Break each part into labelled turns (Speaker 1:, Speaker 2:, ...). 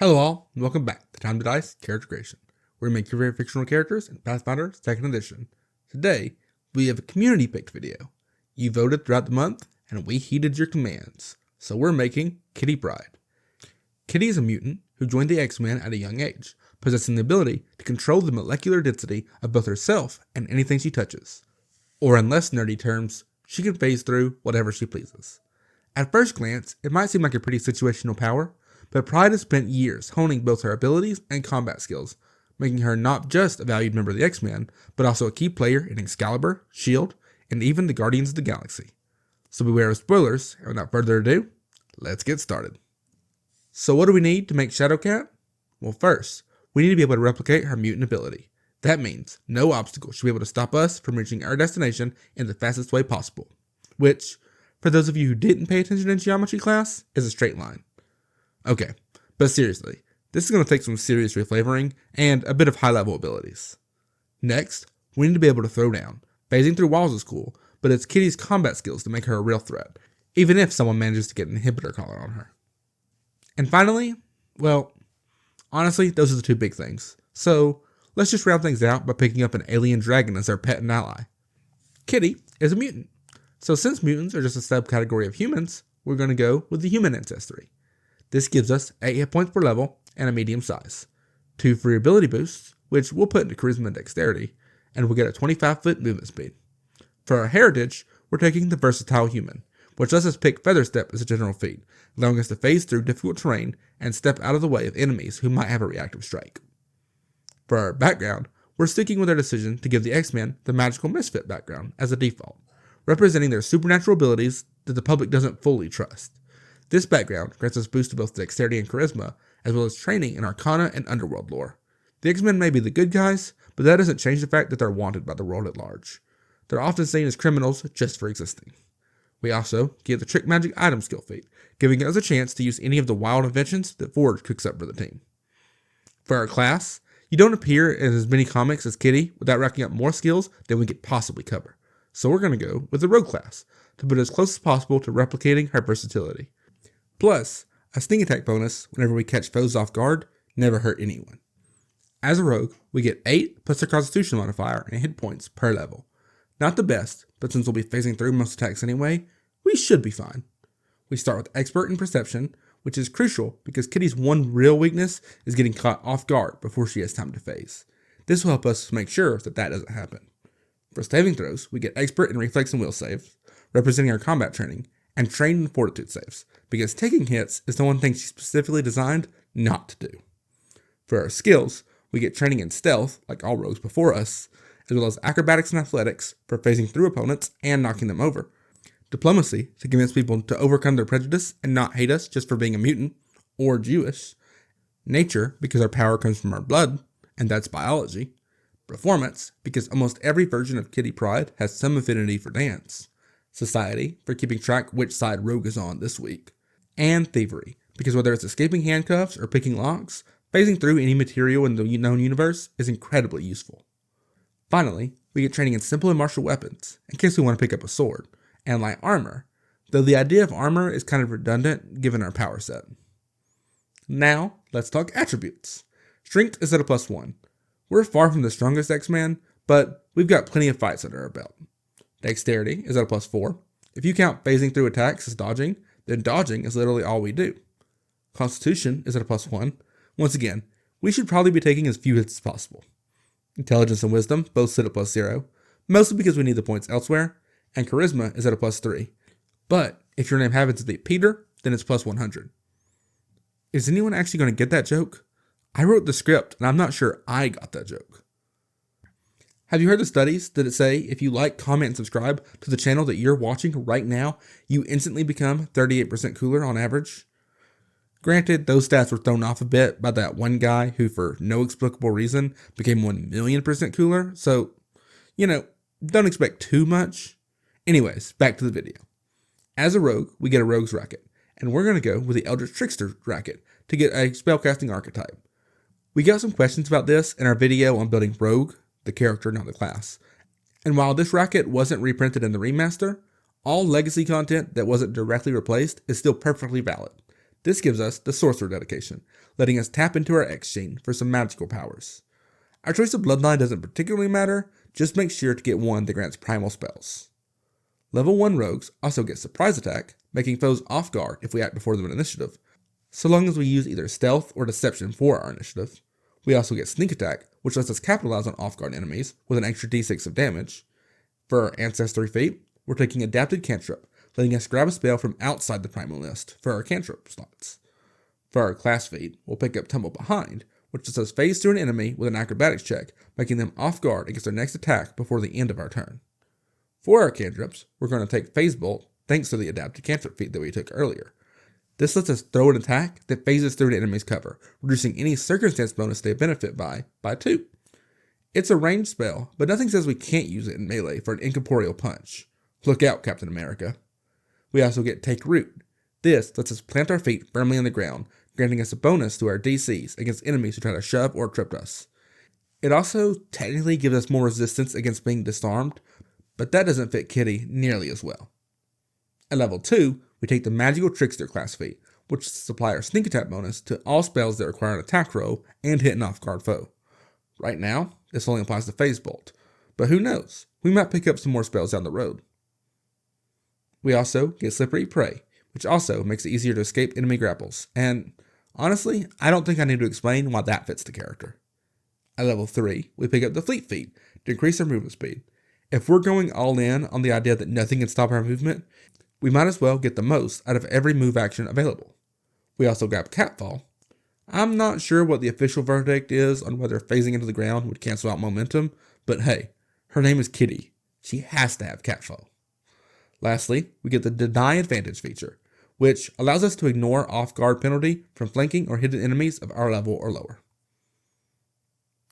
Speaker 1: Hello all, and welcome back to Time to Dice Character Creation, where we make your favorite fictional characters in Pathfinder 2nd Edition. Today, we have a community-picked video. You voted throughout the month, and we heeded your commands. So we're making Kitty Pryde. Kitty is a mutant who joined the X-Men at a young age, possessing the ability to control the molecular density of both herself and anything she touches. Or in less nerdy terms, she can phase through whatever she pleases. At first glance, it might seem like a pretty situational power, but Pryde has spent years honing both her abilities and combat skills, making her not just a valued member of the X-Men, but also a key player in Excalibur, S.H.I.E.L.D., and even the Guardians of the Galaxy. So beware of spoilers, and without further ado, let's get started. So what do we need to make Shadowcat? Well, first, we need to be able to replicate her mutant ability. That means no obstacle should be able to stop us from reaching our destination in the fastest way possible, which, for those of you who didn't pay attention in geometry class, is a straight line. Okay, but seriously, this is going to take some serious reflavoring and a bit of high-level abilities. Next, we need to be able to throw down. Phasing through walls is cool, but it's Kitty's combat skills to make her a real threat, even if someone manages to get an inhibitor collar on her. And finally, well, honestly, those are the two big things. So, let's just round things out by picking up an alien dragon as our pet and ally. Kitty is a mutant. So since mutants are just a subcategory of humans, we're going to go with the human ancestry. This gives us 8 hit points per level and a medium size, 2 free ability boosts, which we'll put into charisma and dexterity, and we'll get a 25-foot movement speed. For our heritage, we're taking the versatile human, which lets us pick feather step as a general feat, allowing us to phase through difficult terrain and step out of the way of enemies who might have a reactive strike. For our background, we're sticking with our decision to give the X-Men the magical misfit background as a default, representing their supernatural abilities that the public doesn't fully trust. This background grants us boosts to both dexterity and charisma, as well as training in arcana and underworld lore. The X-Men may be the good guys, but that doesn't change the fact that they're wanted by the world at large. They're often seen as criminals just for existing. We also get the trick magic item skill feat, giving us a chance to use any of the wild inventions that Forge cooks up for the team. For our class, you don't appear in as many comics as Kitty without racking up more skills than we could possibly cover. So we're going to go with the rogue class, to put it as close as possible to replicating her versatility. Plus, a sneak attack bonus whenever we catch foes off guard never hurt anyone. As a rogue, we get 8 plus our constitution modifier and hit points per level. Not the best, but since we'll be phasing through most attacks anyway, we should be fine. We start with expert in perception, which is crucial because Kitty's one real weakness is getting caught off guard before she has time to phase. This will help us make sure that doesn't happen. For saving throws, we get expert in reflex and will saves, representing our combat training, and trained in fortitude saves, because taking hits is the one thing she's specifically designed not to do. For our skills, we get training in stealth, like all rogues before us, as well as acrobatics and athletics for phasing through opponents and knocking them over. Diplomacy, to convince people to overcome their prejudice and not hate us just for being a mutant, or Jewish. Nature, because our power comes from our blood, and that's biology. Performance, because almost every version of Kitty Pryde has some affinity for dance. Society, for keeping track which side rogue is on this week. And thievery, because whether it's escaping handcuffs or picking locks, phasing through any material in the known universe is incredibly useful. Finally, we get training in simple and martial weapons, in case we want to pick up a sword, and light armor, though the idea of armor is kind of redundant given our power set. Now, let's talk attributes. Strength is at a +1. We're far from the strongest X-Man, but we've got plenty of fights under our belt. Dexterity is at a +4. If you count phasing through attacks as dodging, then dodging is literally all we do. Constitution is at a +1. Once again, we should probably be taking as few hits as possible. Intelligence and wisdom both sit at +0, mostly because we need the points elsewhere, and charisma is at a +3. But if your name happens to be Peter, then it's +100. Is anyone actually going to get that joke? I wrote the script, and I'm not sure I got that joke. Have you heard the studies that say if you like, comment, and subscribe to the channel that you're watching right now, you instantly become 38% cooler on average? Granted, those stats were thrown off a bit by that one guy who, for no explicable reason, became 1,000,000% cooler, so, don't expect too much. Anyways, back to the video. As a rogue, we get a rogue's racket, and we're going to go with the Eldritch Trickster racket to get a spellcasting archetype. We got some questions about this in our video on building Rogue, the character, not the class. And while this racket wasn't reprinted in the remaster, all legacy content that wasn't directly replaced is still perfectly valid. This gives us the Sorcerer dedication, letting us tap into our X gene for some magical powers. Our choice of bloodline doesn't particularly matter, just make sure to get one that grants primal spells. Level 1 rogues also get surprise attack, making foes off guard if we act before them in initiative, so long as we use either stealth or deception for our initiative. We also get sneak attack, which lets us capitalize on off guard enemies with an extra d6 of damage. For our Ancestry feat, we're taking adapted cantrip, letting us grab a spell from outside the primal list for our cantrip slots. For our class feat, we'll pick up Tumble Behind, which lets us phase through an enemy with an acrobatics check, making them off guard against their next attack before the end of our turn. For our cantrips, we're going to take Phase Bolt thanks to the adapted cantrip feat that we took earlier. This lets us throw an attack that phases through an enemy's cover, reducing any circumstance bonus they benefit by 2. It's a ranged spell, but nothing says we can't use it in melee for an incorporeal punch. Look out, Captain America. We also get Take Root. This lets us plant our feet firmly on the ground, granting us a bonus to our DCs against enemies who try to shove or trip us. It also technically gives us more resistance against being disarmed, but that doesn't fit Kitty nearly as well. At level 2, we take the Magical Trickster class feat, which supply our sneak attack bonus to all spells that require an attack roll and hit an off-guard foe. Right now, this only applies to Phase Bolt, but who knows, we might pick up some more spells down the road. We also get Slippery Prey, which also makes it easier to escape enemy grapples, and honestly, I don't think I need to explain why that fits the character. At level 3, we pick up the Fleet feat to increase our movement speed. If we're going all in on the idea that nothing can stop our movement, we might as well get the most out of every move action available. We also grab Catfall. I'm not sure what the official verdict is on whether phasing into the ground would cancel out momentum, but hey, her name is Kitty. She has to have Catfall. Lastly, we get the Deny Advantage feature, which allows us to ignore off-guard penalty from flanking or hidden enemies of our level or lower.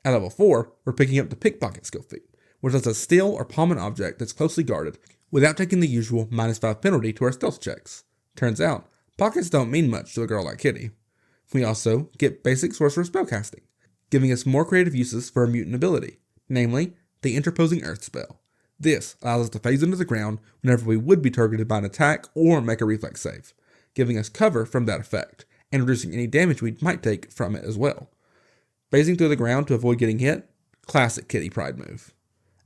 Speaker 1: At level 4, we're picking up the Pickpocket skill feat, which lets us steal or palm an object that's closely guarded without taking the usual -5 penalty to our stealth checks. Turns out, pockets don't mean much to a girl like Kitty. We also get basic Sorcerer spellcasting, giving us more creative uses for a mutant ability, namely the Interposing Earth spell. This allows us to phase into the ground whenever we would be targeted by an attack or make a reflex save, giving us cover from that effect, and reducing any damage we might take from it as well. Phasing through the ground to avoid getting hit, classic Kitty Pryde move.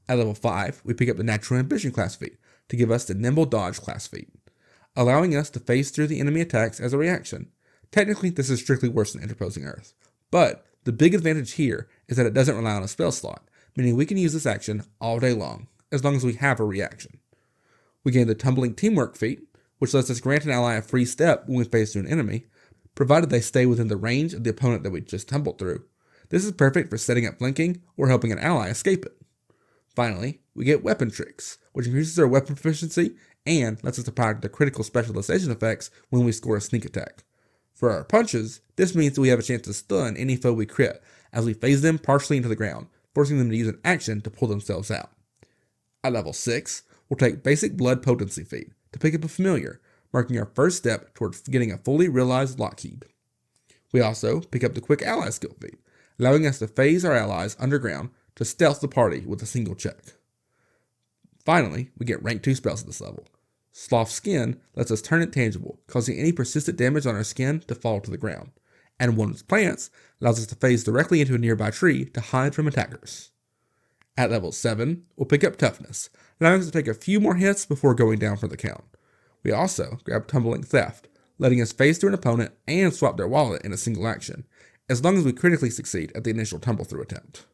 Speaker 1: At level 5, we pick up the Natural Ambition class feat to give us the Nimble Dodge class feat, allowing us to phase through the enemy attacks as a reaction. Technically, this is strictly worse than Interposing Earth, but the big advantage here is that it doesn't rely on a spell slot, meaning we can use this action all day long, as long as we have a reaction. We gain the Tumbling Teamwork feat, which lets us grant an ally a free step when we phase through an enemy, provided they stay within the range of the opponent that we just tumbled through. This is perfect for setting up flanking or helping an ally escape it. Finally, we get Weapon Tricks, which increases our weapon proficiency and lets us apply the critical specialization effects when we score a sneak attack. For our punches, this means that we have a chance to stun any foe we crit as we phase them partially into the ground, forcing them to use an action to pull themselves out. At level 6, we'll take Basic Blood Potency feat to pick up a familiar, marking our first step towards getting a fully realized Lockheed. We also pick up the Quick Ally skill feat, allowing us to phase our allies underground to stealth the party with a single check. Finally, we get rank 2 spells at this level. Sloth Skin lets us turn intangible, causing any persistent damage on our skin to fall to the ground. And Wounded Plants allows us to phase directly into a nearby tree to hide from attackers. At level 7, we'll pick up Toughness, allowing us to take a few more hits before going down for the count. We also grab Tumbling Theft, letting us phase through an opponent and swap their wallet in a single action, as long as we critically succeed at the initial tumble-through attempt.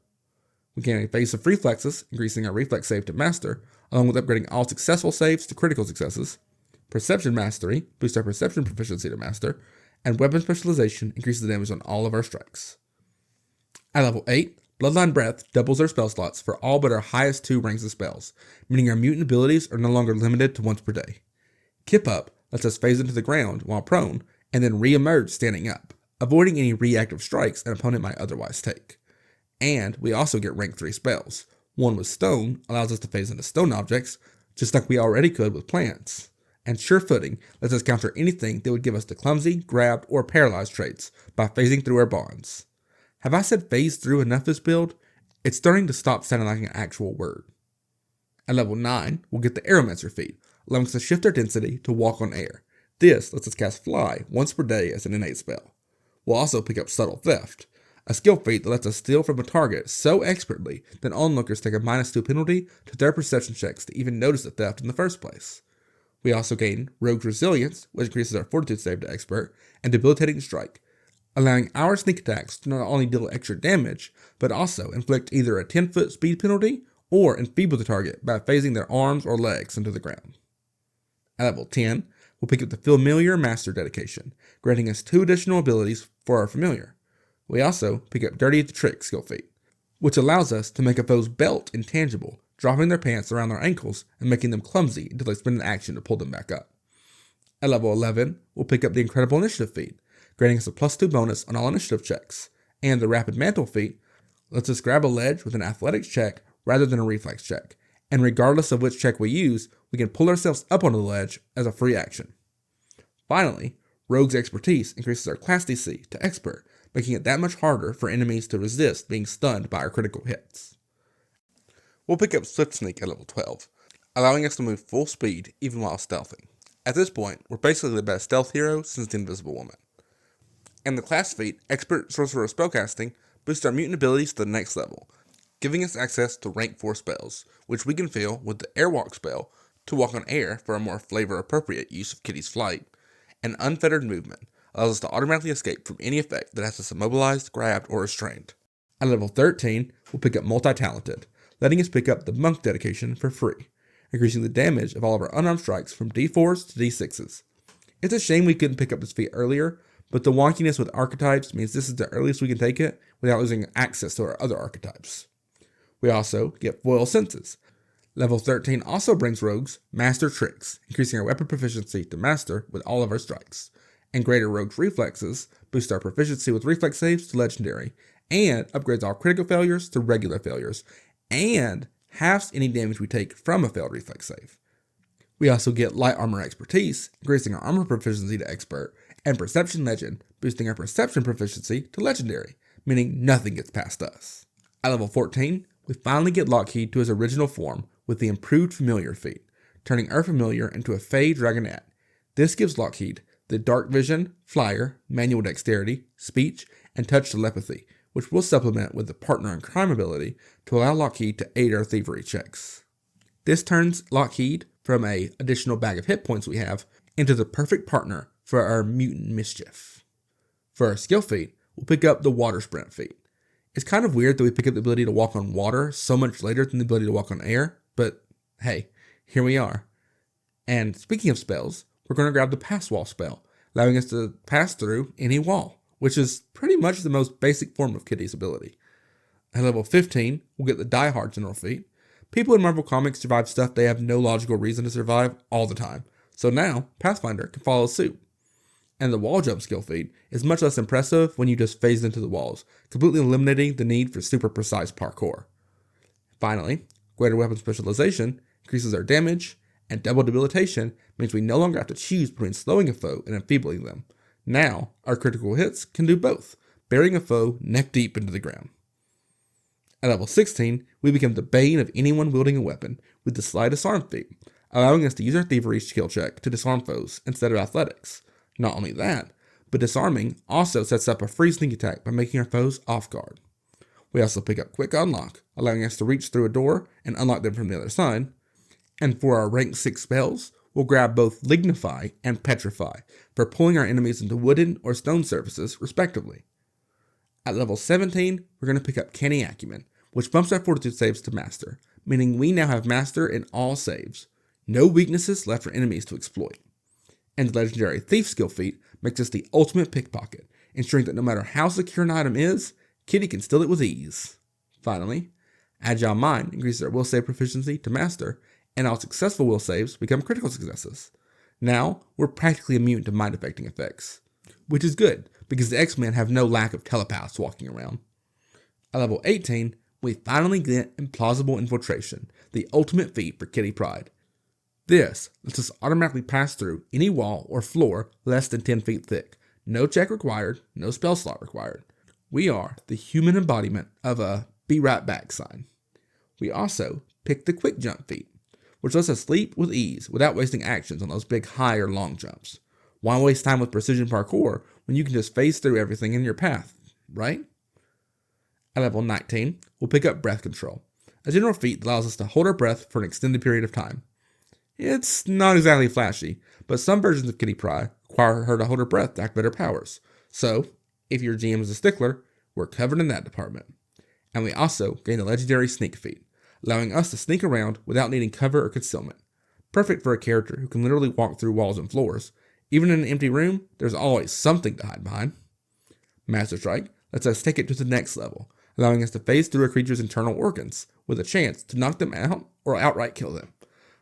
Speaker 1: We gain a phase of reflexes, increasing our reflex save to master, along with upgrading all successful saves to critical successes. Perception Mastery boosts our perception proficiency to master, and Weapon Specialization increases the damage on all of our strikes. At level 8, Bloodline Breath doubles our spell slots for all but our highest 2 ranks of spells, meaning our mutant abilities are no longer limited to once per day. Kip Up lets us phase into the ground while prone, and then re-emerge standing up, avoiding any reactive strikes an opponent might otherwise take. And we also get rank 3 spells. One with Stone allows us to phase into stone objects, just like we already could with plants. And Sure Footing lets us counter anything that would give us the clumsy, grabbed, or paralyzed traits by phasing through our bonds. Have I said phase through enough this build? It's starting to stop sounding like an actual word. At level 9, we'll get the Aeromancer feat, allowing us to shift our density to walk on air. This lets us cast Fly once per day as an innate spell. We'll also pick up Subtle Theft, a skill feat that lets us steal from a target so expertly that onlookers take a -2 penalty to their perception checks to even notice the theft in the first place. We also gain Rogue's Resilience, which increases our Fortitude save to Expert, and Debilitating Strike, allowing our sneak attacks to not only deal extra damage, but also inflict either a 10-foot speed penalty or enfeeble the target by phasing their arms or legs into the ground. At level 10, we'll pick up the Familiar Master Dedication, granting us 2 additional abilities for our Familiar. We also pick up Dirty the Trick skill feat, which allows us to make a foe's belt intangible, dropping their pants around their ankles and making them clumsy until they spend an action to pull them back up. At level 11, we'll pick up the Incredible Initiative feat, granting us a +2 bonus on all initiative checks, and the Rapid Mantle feat lets us grab a ledge with an athletics check rather than a reflex check, and regardless of which check we use, we can pull ourselves up onto the ledge as a free action. Finally, Rogue's Expertise increases our class DC to Expert, making it that much harder for enemies to resist being stunned by our critical hits. We'll pick up Swift Sneak at level 12, allowing us to move full speed even while stealthing. At this point, we're basically the best stealth hero since the Invisible Woman. And the class feat, Expert Sorcerer Spellcasting, boosts our mutant abilities to the next level, giving us access to rank 4 spells, which we can fill with the Airwalk spell to walk on air for a more flavor-appropriate use of Kitty's flight, and Unfettered Movement allows us to automatically escape from any effect that has us immobilized, grabbed, or restrained. At level 13, we'll pick up Multi-Talented, letting us pick up the Monk Dedication for free, increasing the damage of all of our unarmed strikes from D4s to D6s. It's a shame we couldn't pick up this feat earlier, but the wonkiness with archetypes means this is the earliest we can take it without losing access to our other archetypes. We also get Foil Senses. Level 13 also brings Rogues Master Tricks, increasing our weapon proficiency to Master with all of our strikes, and Greater Rogue's Reflexes boost our proficiency with reflex saves to Legendary, and upgrades all critical failures to regular failures, and halves any damage we take from a failed reflex save. We also get Light Armor Expertise, increasing our armor proficiency to Expert, and Perception Legend, boosting our perception proficiency to Legendary, meaning nothing gets past us. At level 14, we finally get Lockheed to his original form with the improved Familiar feat, turning our Familiar into a Fey Dragonette. This gives Lockheed the Dark Vision, Flyer, Manual Dexterity, Speech, and Touch Telepathy, which we'll supplement with the Partner in Crime ability to allow Lockheed to aid our thievery checks. This turns Lockheed from an additional bag of hit points we have into the perfect partner for our Mutant Mischief. For our skill feat, we'll pick up the Water Sprint feat. It's kind of weird that we pick up the ability to walk on water so much later than the ability to walk on air, but hey, here we are. And speaking of spells, we're going to grab the Pass Wall spell, allowing us to pass through any wall, which is pretty much the most basic form of Kitty's ability. At level 15, we'll get the Die Hard General feat. People in Marvel Comics survive stuff they have no logical reason to survive all the time, so now Pathfinder can follow suit. And the Wall Jump skill feat is much less impressive when you just phase into the walls, completely eliminating the need for super precise parkour. Finally, Greater Weapon Specialization increases our damage, and Double Debilitation means we no longer have to choose between slowing a foe and enfeebling them. Now, our critical hits can do both, burying a foe neck deep into the ground. At level 16, we become the bane of anyone wielding a weapon with the Sly Disarm feat, allowing us to use our Thievery skill check to disarm foes instead of athletics. Not only that, but disarming also sets up a free sneak attack by making our foes off guard. We also pick up Quick Unlock, allowing us to reach through a door and unlock them from the other side. And for our rank 6 spells, we'll grab both Lignify and Petrify for pulling our enemies into wooden or stone surfaces, respectively. At level 17, we're going to pick up Canny Acumen, which bumps our Fortitude saves to Master, meaning we now have Master in all saves. No weaknesses left for enemies to exploit. And the Legendary Thief skill feat makes us the ultimate pickpocket, ensuring that no matter how secure an item is, Kitty can steal it with ease. Finally, Agile Mind increases our will save proficiency to Master, and all successful will saves become critical successes. Now, we're practically immune to mind affecting effects, which is good, because the X-Men have no lack of telepaths walking around. At level 18, we finally get Implausible Infiltration, the ultimate feat for Kitty Pryde. This lets us automatically pass through any wall or floor less than 10 feet thick. No check required, no spell slot required. We are the human embodiment of a be right back sign. We also pick the Quick Jump feat, which lets us leap with ease without wasting actions on those big high or long jumps. Why waste time with precision parkour when you can just phase through everything in your path, right? At level 19, we'll pick up breath control, a general feat that allows us to hold our breath for an extended period of time. It's not exactly flashy, but some versions of Kitty Pryde require her to hold her breath to activate her powers. So, if your GM is a stickler, we're covered in that department. And we also gain a legendary sneak feat, allowing us to sneak around without needing cover or concealment. Perfect for a character who can literally walk through walls and floors. Even in an empty room, there's always something to hide behind. Master Strike lets us take it to the next level, allowing us to phase through a creature's internal organs, with a chance to knock them out or outright kill them.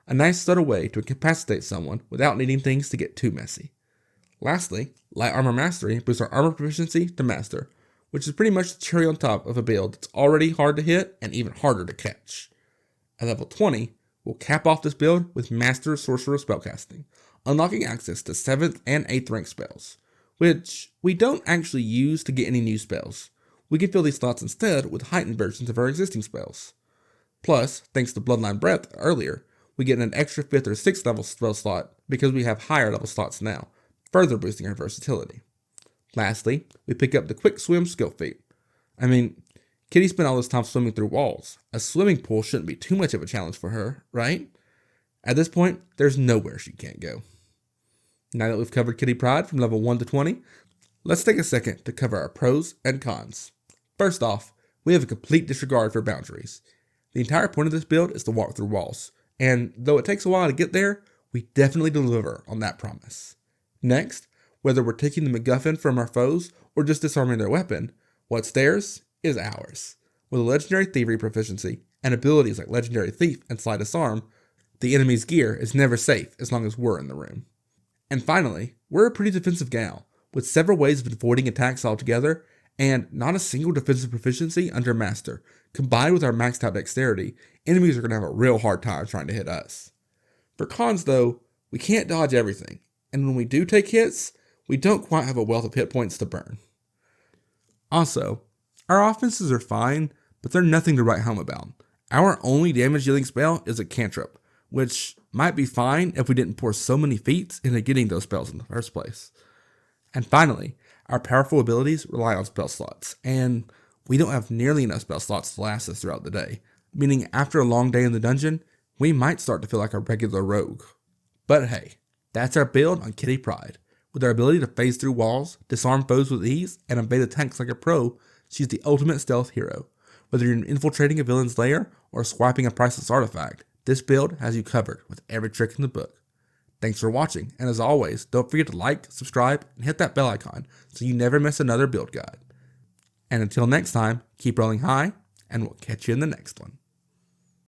Speaker 1: A nice subtle way to incapacitate someone without needing things to get too messy. Lastly, Light Armor Mastery boosts our armor proficiency to Master, which is pretty much the cherry on top of a build that's already hard to hit and even harder to catch. At level 20, we'll cap off this build with Master Sorcerer Spellcasting, unlocking access to 7th and 8th rank spells, which we don't actually use to get any new spells. We can fill these slots instead with heightened versions of our existing spells. Plus, thanks to Bloodline Breath earlier, we get an extra 5th or 6th level spell slot because we have higher level slots now, further boosting our versatility. Lastly, we pick up the Quick Swim skill feat. I mean, Kitty spent all this time swimming through walls. A swimming pool shouldn't be too much of a challenge for her, right? At this point, there's nowhere she can't go. Now that we've covered Kitty Pryde from level 1 to 20, let's take a second to cover our pros and cons. First off, we have a complete disregard for boundaries. The entire point of this build is to walk through walls, and though it takes a while to get there, we definitely deliver on that promise. Next, whether we're taking the MacGuffin from our foes or just disarming their weapon, what's theirs is ours. With a legendary thievery proficiency and abilities like legendary thief and sleight of disarm, the enemy's gear is never safe as long as we're in the room. And finally, we're a pretty defensive gal, with several ways of avoiding attacks altogether, and not a single defensive proficiency under Master. Combined with our maxed out dexterity, enemies are going to have a real hard time trying to hit us. For cons though, we can't dodge everything, and when we do take hits, we don't quite have a wealth of hit points to burn. Also, our offenses are fine, but they're nothing to write home about. Our only damage dealing spell is a cantrip, which might be fine if we didn't pour so many feats into getting those spells in the first place. And finally, our powerful abilities rely on spell slots, and we don't have nearly enough spell slots to last us throughout the day, meaning after a long day in the dungeon, we might start to feel like a regular rogue. But hey, that's our build on Kitty Pryde. With her ability to phase through walls, disarm foes with ease, and evade attacks like a pro, she's the ultimate stealth hero. Whether you're infiltrating a villain's lair or swiping a priceless artifact, this build has you covered with every trick in the book. Thanks for watching, and as always, don't forget to like, subscribe, and hit that bell icon so you never miss another build guide. And until next time, keep rolling high, and we'll catch you in the next one.